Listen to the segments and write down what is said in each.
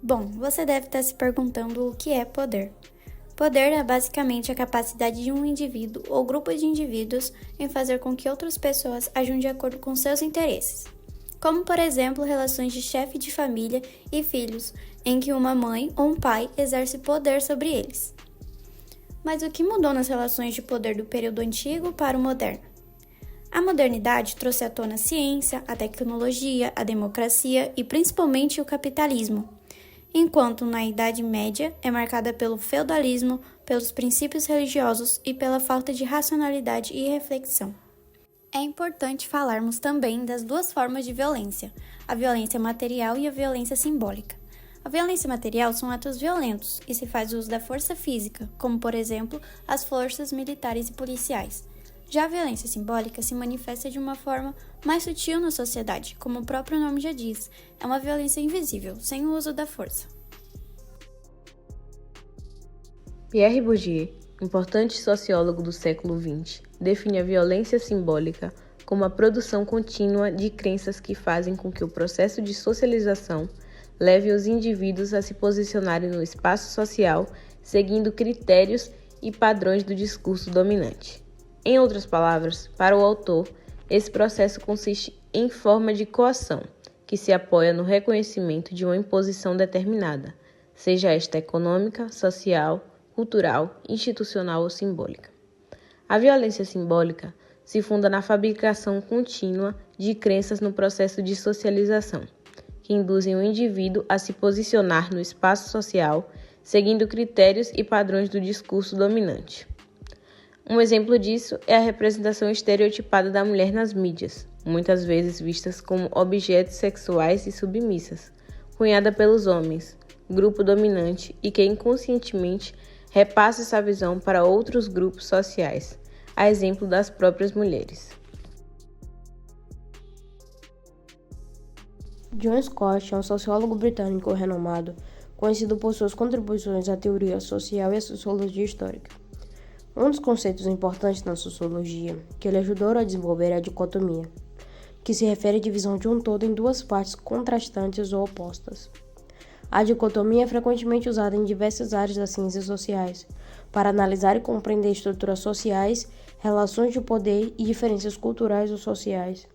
Bom, você deve estar se perguntando o que é poder. Poder é basicamente a capacidade de um indivíduo ou grupo de indivíduos em fazer com que outras pessoas ajam de acordo com seus interesses. Como, por exemplo, relações de chefe de família e filhos, em que uma mãe ou um pai exerce poder sobre eles. Mas o que mudou nas relações de poder do período antigo para o moderno? A modernidade trouxe à tona a ciência, a tecnologia, a democracia e principalmente o capitalismo, enquanto na Idade Média é marcada pelo feudalismo, pelos princípios religiosos e pela falta de racionalidade e reflexão. É importante falarmos também das duas formas de violência, a violência material e a violência simbólica. A violência material são atos violentos e se faz uso da força física, como por exemplo as forças militares e policiais. Já a violência simbólica se manifesta de uma forma mais sutil na sociedade, como o próprio nome já diz, é uma violência invisível, sem o uso da força. Pierre Bourdieu, importante sociólogo do século XX, define a violência simbólica como a produção contínua de crenças que fazem com que o processo de socialização leve os indivíduos a se posicionarem no espaço social, seguindo critérios e padrões do discurso dominante. Em outras palavras, para o autor, esse processo consiste em forma de coação, que se apoia no reconhecimento de uma imposição determinada, seja esta econômica, social, cultural, institucional ou simbólica. A violência simbólica se funda na fabricação contínua de crenças no processo de socialização, que induzem o indivíduo a se posicionar no espaço social, seguindo critérios e padrões do discurso dominante. Um exemplo disso é a representação estereotipada da mulher nas mídias, muitas vezes vistas como objetos sexuais e submissas, cunhada pelos homens, grupo dominante e que inconscientemente repassa essa visão para outros grupos sociais, a exemplo das próprias mulheres. John Scott é um sociólogo britânico renomado, conhecido por suas contribuições à teoria social e à sociologia histórica. Um dos conceitos importantes na sociologia que ele ajudou a desenvolver é a dicotomia, que se refere à divisão de um todo em duas partes contrastantes ou opostas. A dicotomia é frequentemente usada em diversas áreas das ciências sociais, para analisar e compreender estruturas sociais, relações de poder e diferenças culturais ou sociais.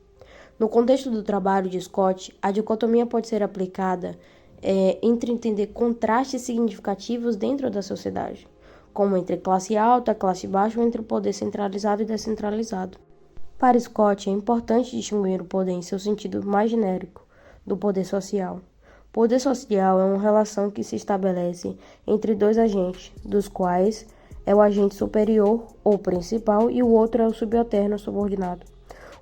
No contexto do trabalho de Scott, a dicotomia pode ser aplicada entre entender contrastes significativos dentro da sociedade, como entre classe alta, classe baixa ou entre o poder centralizado e descentralizado. Para Scott, é importante distinguir o poder em seu sentido mais genérico do poder social. Poder social é uma relação que se estabelece entre dois agentes, dos quais é o agente superior ou principal e o outro é o subalterno subordinado.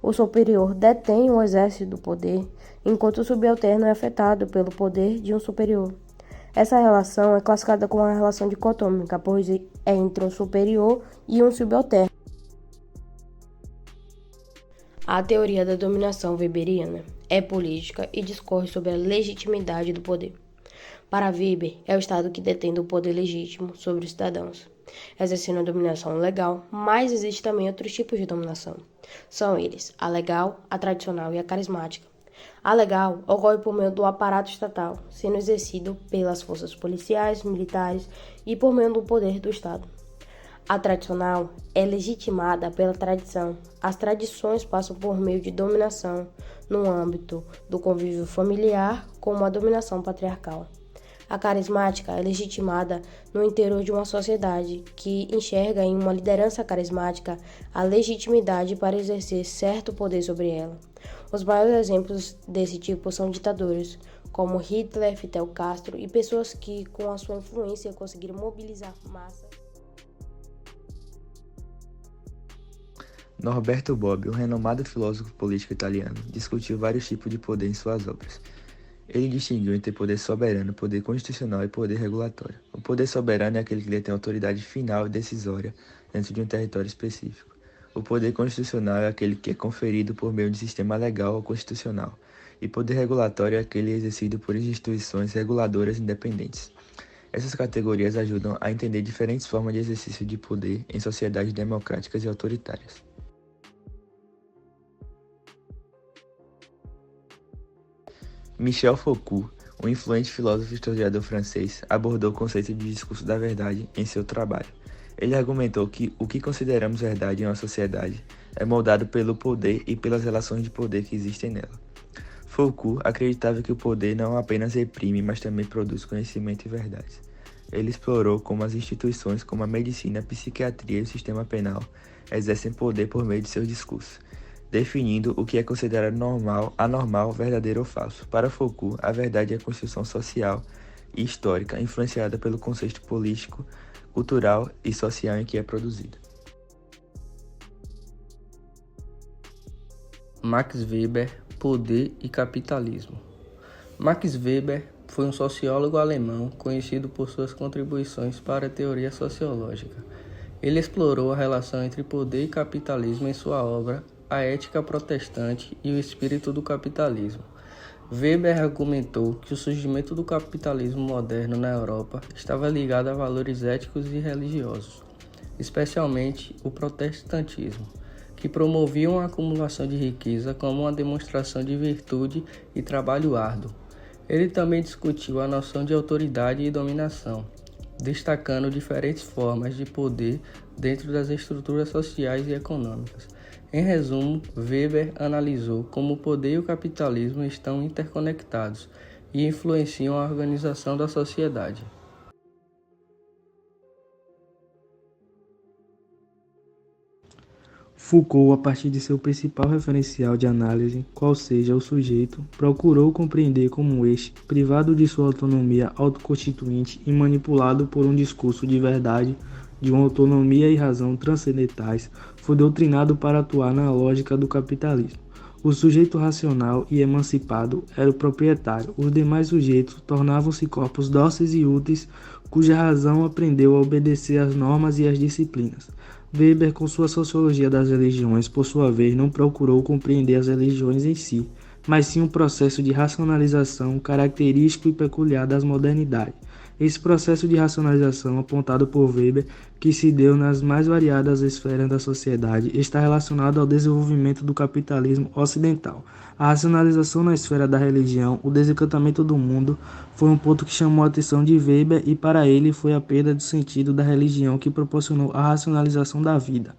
O superior detém ou exerce do poder, enquanto o subalterno é afetado pelo poder de um superior. Essa relação é classificada como uma relação dicotômica, pois é entre um superior e um subalterno. A teoria da dominação weberiana é política e discorre sobre a legitimidade do poder. Para Weber, é o Estado que detém o poder legítimo sobre os cidadãos, exercendo a dominação legal, mas existe também outros tipos de dominação. São eles a legal, a tradicional e a carismática. A legal ocorre por meio do aparato estatal, sendo exercido pelas forças policiais, militares e por meio do poder do Estado. A tradicional é legitimada pela tradição. As tradições passam por meio de dominação no âmbito do convívio familiar, como a dominação patriarcal. A carismática é legitimada no interior de uma sociedade que enxerga em uma liderança carismática a legitimidade para exercer certo poder sobre ela. Os maiores exemplos desse tipo são ditadores, como Hitler, Fidel Castro e pessoas que, com a sua influência, conseguiram mobilizar massas. Norberto Bobbio, um renomado filósofo político italiano, discutiu vários tipos de poder em suas obras. Ele distinguiu entre poder soberano, poder constitucional e poder regulatório. O poder soberano é aquele que detém autoridade final e decisória dentro de um território específico. O poder constitucional é aquele que é conferido por meio de sistema legal ou constitucional. E poder regulatório é aquele exercido por instituições reguladoras independentes. Essas categorias ajudam a entender diferentes formas de exercício de poder em sociedades democráticas e autoritárias. Michel Foucault, um influente filósofo e historiador francês, abordou o conceito de discurso da verdade em seu trabalho. Ele argumentou que o que consideramos verdade em uma sociedade é moldado pelo poder e pelas relações de poder que existem nela. Foucault acreditava que o poder não apenas reprime, mas também produz conhecimento e verdades. Ele explorou como as instituições como a medicina, a psiquiatria e o sistema penal exercem poder por meio de seus discursos, definindo o que é considerado normal, anormal, verdadeiro ou falso. Para Foucault, a verdade é a construção social e histórica, influenciada pelo contexto político, cultural e social em que é produzida. Max Weber, Poder e Capitalismo. Max Weber foi um sociólogo alemão conhecido por suas contribuições para a teoria sociológica. Ele explorou a relação entre poder e capitalismo em sua obra A Ética Protestante e o Espírito do Capitalismo. Weber argumentou que o surgimento do capitalismo moderno na Europa estava ligado a valores éticos e religiosos, especialmente o protestantismo, que promoviam a acumulação de riqueza como uma demonstração de virtude e trabalho árduo. Ele também discutiu a noção de autoridade e dominação, destacando diferentes formas de poder dentro das estruturas sociais e econômicas. Em resumo, Weber analisou como o poder e o capitalismo estão interconectados e influenciam a organização da sociedade. Foucault, a partir de seu principal referencial de análise, qual seja o sujeito, procurou compreender como este, privado de sua autonomia autoconstituinte e manipulado por um discurso de verdade, de uma autonomia e razão transcendentais, foi doutrinado para atuar na lógica do capitalismo. O sujeito racional e emancipado era o proprietário. Os demais sujeitos tornavam-se corpos dóceis e úteis, cuja razão aprendeu a obedecer às normas e às disciplinas. Weber, com sua sociologia das religiões, por sua vez, não procurou compreender as religiões em si, mas sim um processo de racionalização característico e peculiar das modernidades. Esse processo de racionalização, apontado por Weber, que se deu nas mais variadas esferas da sociedade, está relacionado ao desenvolvimento do capitalismo ocidental. A racionalização na esfera da religião, o desencantamento do mundo, foi um ponto que chamou a atenção de Weber e para ele foi a perda do sentido da religião que proporcionou a racionalização da vida.